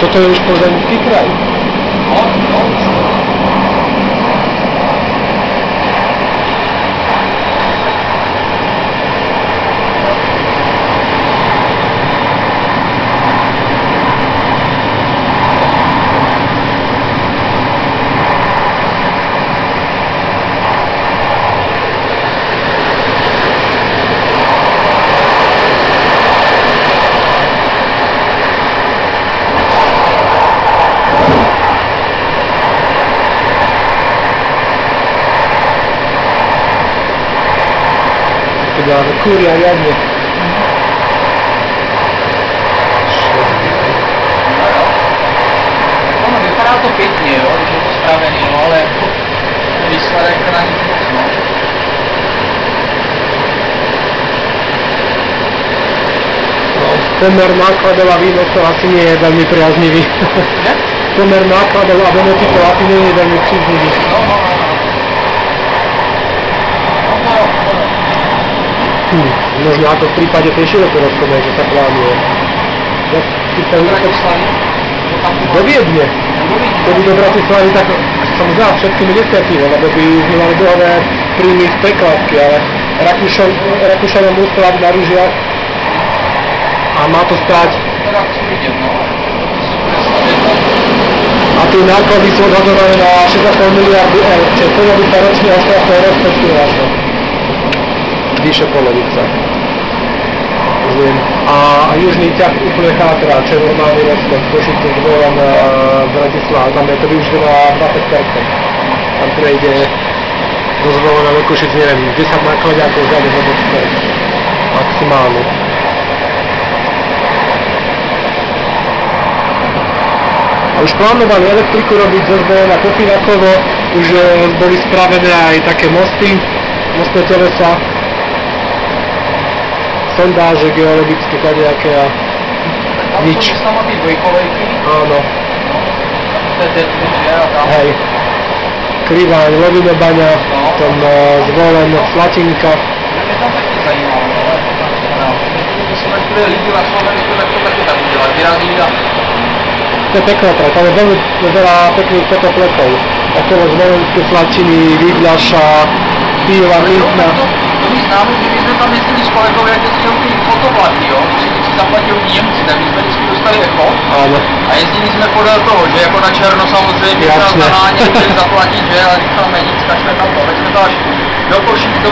Toto je už Plzeňský kraj. Teda kúria riadne. Ono vypadá to pěkně, jo, když je to spravený, no, ale výsledek na nic moc, no. Pomer nákladov a výnosov asi nie je veľmi priaznivý. Pomer nákladov a benefitov asi nie je veľmi příznivý. Možno ako v prípade tej širokorozchodnej, že sa plánuje. Do Viedne. Keby do Bratislavy, tak som za všetkými 10, lebo by sme mali dlhé príjmy z prekladky, ale Rakúšanom ústav na Ružiach a má to stáť. A tie náklady sú odhadované na 6,5 miliardy eur, čiže to by sa ročne ostalo rozpočtu našho. Vyše polovica. A južný ťah úplne chátra, čo je normálny rozpad. Košice s Dvorom Bratislava, tam je to využité na 20%. Tam prejde rozvolená do Košic, neviem, 10 nákladiakov za nehodotné. Maximálne. A už plánovali elektriku robiť zo Zvolena po Finakovo, už boli spravené aj také mosty, mostné telesa, sondáže geologické kadejaké a nič. Tam sú tie dvojkolejky. Áno. To je detný, že? Hej. Kriváň, Lovinobaňa, potom Zvolen, Slatinka. Mě tam taky zajímalo, ale to se tak bude líbí na Slovensku, tak to taky tam udělat. Vyrazí a... To je pekná trať, tam je veľmi veľa pekných fotopletov. Okolo Zvolenské Slatiny, Výdľaša, Píla, Mýtna. To my známe, že my jsme tam jezdili s kolegou, jak jezdil ty fotovlaky, jo? Si zaplatil Němci, tak my jsme vždycky dostali echo. Áno. A jezdili jsme podél toho, že jako na černo samozřejmě, Jasne. na náně, zaplatit, že? A říkáme nic, tak jsme tam to, tak jsme to až do Košíc, do